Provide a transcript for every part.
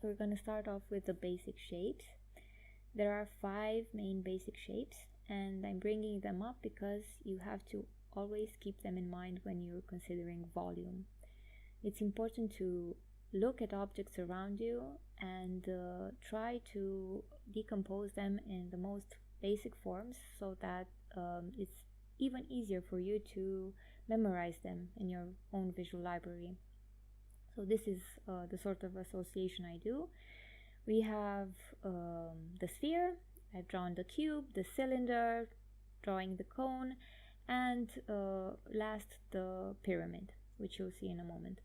we're going to start off with the basic shapes. There are 5 main basic shapes, and I'm bringing them up because you have to always keep them in mind when you're considering volume. It's important to look at objects around you and try to decompose them in the most basic forms so that it's even easier for you to memorize them in your own visual library. So this is the sort of association I do. We have the sphere, I've drawn the cube, the cylinder, drawing the cone, and last the pyramid, which you'll see in a moment.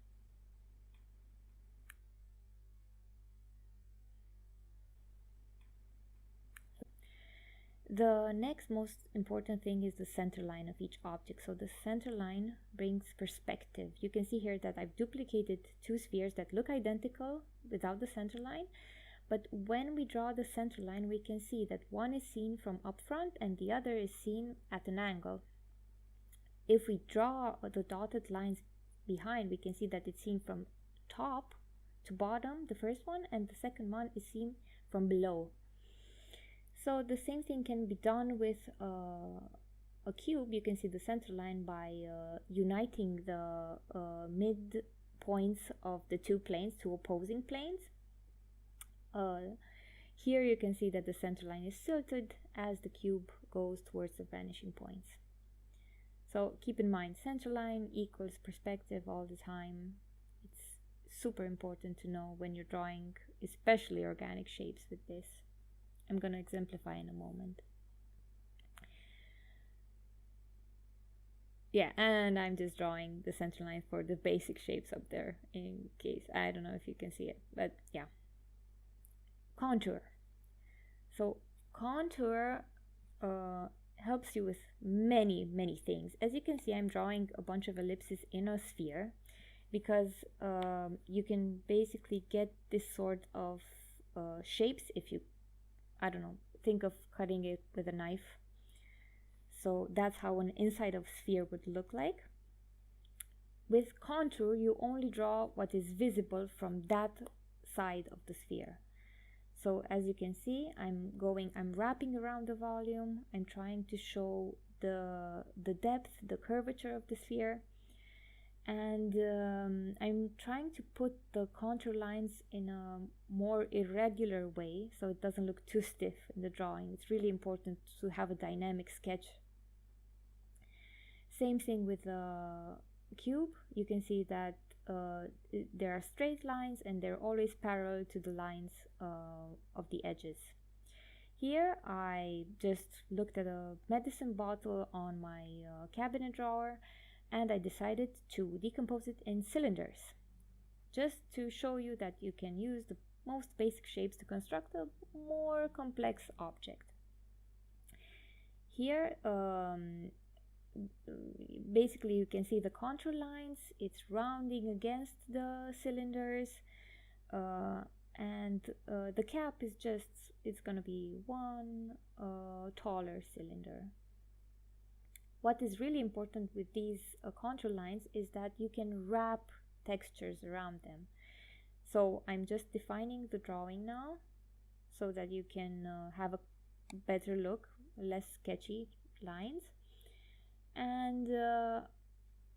The next most important thing is the center line of each object. So the center line brings perspective. You can see here that I've duplicated 2 spheres that look identical without the center line, but when we draw the center line, we can see that one is seen from up front and the other is seen at an angle. If we draw the dotted lines behind, we can see that it's seen from top to bottom, the first one, and the second one is seen from below. So the same thing can be done with a cube. You can see the center line by uniting the mid points of the 2 planes, 2 opposing planes. Here you can see that the center line is tilted as the cube goes towards the vanishing points. So keep in mind, center line equals perspective all the time. It's super important to know when you're drawing, especially organic shapes with this. I'm going to exemplify in a moment. Yeah, and I'm just drawing the center line for the basic shapes up there in case, I don't know if you can see it, but yeah. Contour. So contour helps you with many things. As you can see, I'm drawing a bunch of ellipses in a sphere because you can basically get this sort of shapes if you, I don't know, think of cutting it with a knife. So that's how an inside of sphere would look like. With contour, you only draw what is visible from that side of the sphere. So as you can see, I'm wrapping around the volume. I'm trying to show the depth, the curvature of the sphere. And I'm trying to put the contour lines in a more irregular way so it doesn't look too stiff in the drawing. It's really important to have a dynamic sketch. Same thing with the cube. You can see that there are straight lines and they're always parallel to the lines of the edges. Here I just looked at a medicine bottle on my cabinet drawer, and I decided to decompose it in cylinders, just to show you that you can use the most basic shapes to construct a more complex object. Here basically you can see the contour lines, it's rounding against the cylinders, and the cap is just, it's gonna be one taller cylinder. What is really important with these contour lines is that you can wrap textures around them. So I'm just defining the drawing now so that you can have a better look, less sketchy lines. And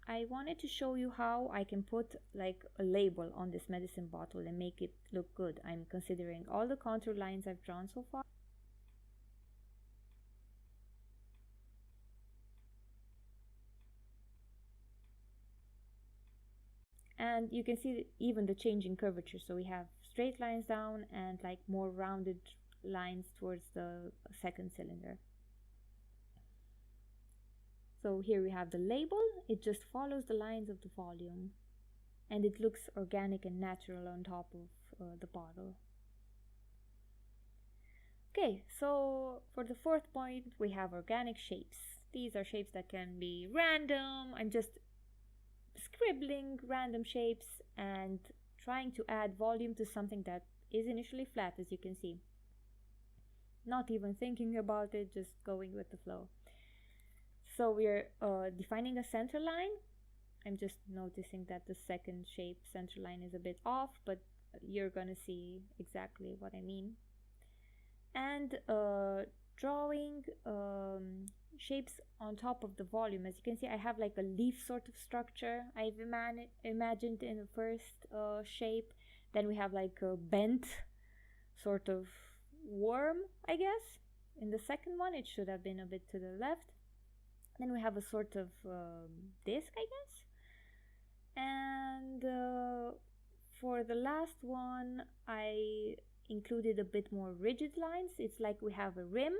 I wanted to show you how I can put like a label on this medicine bottle and make it look good. I'm considering all the contour lines I've drawn so far. And you can see even the change in curvature. So we have straight lines down and like more rounded lines towards the second cylinder. So here we have the label. It just follows the lines of the volume and it looks organic and natural on top of the bottle. Okay, so for the 4th point, we have organic shapes. These are shapes that can be random. I'm just scribbling random shapes and trying to add volume to something that is initially flat, as you can see. Not even thinking about it, just going with the flow. So we're defining a center line. I'm just noticing that the second shape center line is a bit off, but you're gonna see exactly what I mean. And drawing shapes on top of the volume. As you can see, I have like a leaf sort of structure I've imagined in the first shape. Then we have like a bent sort of worm, I guess. In the second one, it should have been a bit to the left. Then we have a sort of disc, I guess. And for the last one, I included a bit more rigid lines. It's like we have a rim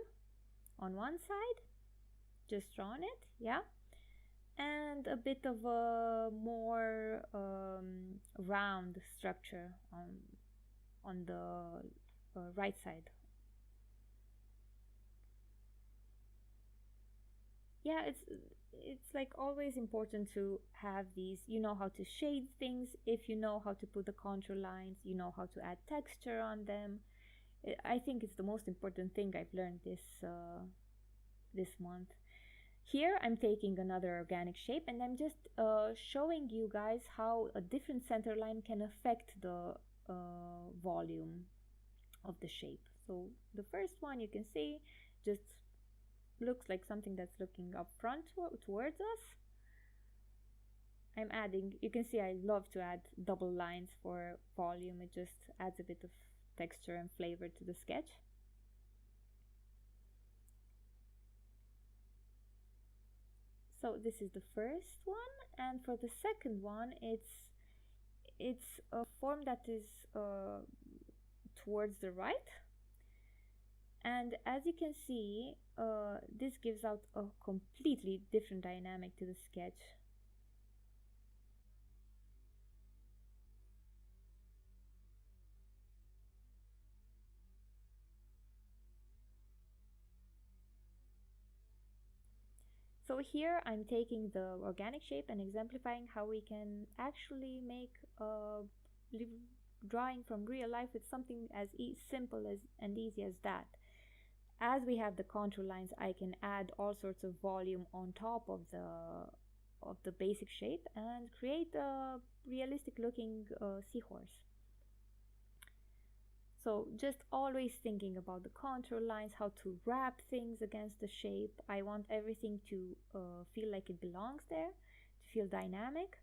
on one side, just drawn it, yeah, and a bit of a more round structure on the right side. Yeah, it's like always important to have these. You know how to shade things. If you know how to put the contour lines, you know how to add texture on them. I think it's the most important thing I've learned this month. Here I'm taking another organic shape, and I'm just showing you guys how a different center line can affect the volume of the shape. So the first one, you can see, just looks like something that's looking up front towards us. I'm adding, you can see I love to add double lines for volume. It just adds a bit of texture and flavor to the sketch. So this is the first one, and for the second one, it's a form that is towards the right. And as you can see, this gives out a completely different dynamic to the sketch. So here I'm taking the organic shape and exemplifying how we can actually make a drawing from real life with something as simple as and easy as that. As we have the contour lines, I can add all sorts of volume on top of the basic shape and create a realistic looking seahorse. So just always thinking about the contour lines, how to wrap things against the shape. I want everything to feel like it belongs there, to feel dynamic.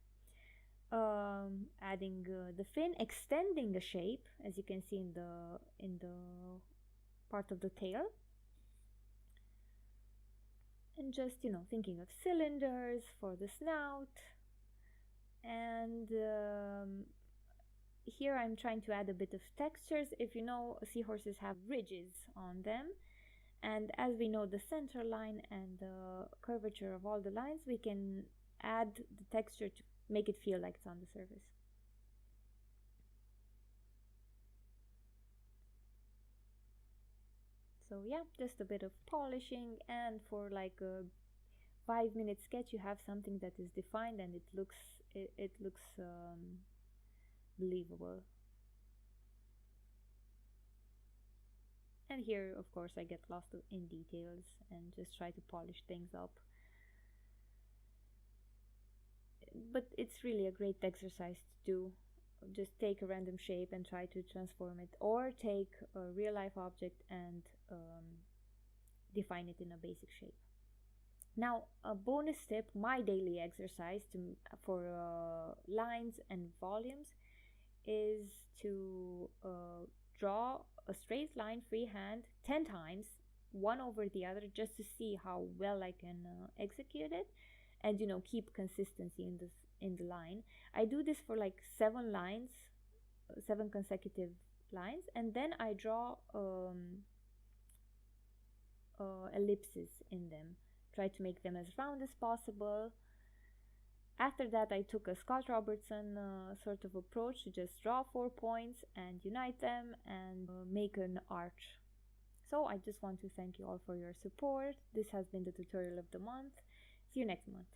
Adding the fin, extending the shape, as you can see in the part of the tail. And just, thinking of cylinders for the snout. And here I'm trying to add a bit of textures. If you know, seahorses have ridges on them. And as we know the center line and the curvature of all the lines, we can add the texture to make it feel like it's on the surface. So yeah, just a bit of polishing, and for like a 5-minute sketch you have something that is defined and it looks believable. And here of course I get lost in details and just try to polish things up, but it's really a great exercise to do. Just take a random shape and try to transform it, or take a real life object and define it in a basic shape. Now a bonus tip, my daily exercise for lines and volumes is to draw a straight line freehand 10 times, one over the other, just to see how well I can execute it, and keep consistency in the line. I do this for like 7 lines, 7 consecutive lines, and then I draw ellipses in them, try to make them as round as possible. After that I took a Scott Robertson sort of approach to just draw 4 points and unite them and make an arch. So I just want to thank you all for your support. This has been the tutorial of the month. See you next month.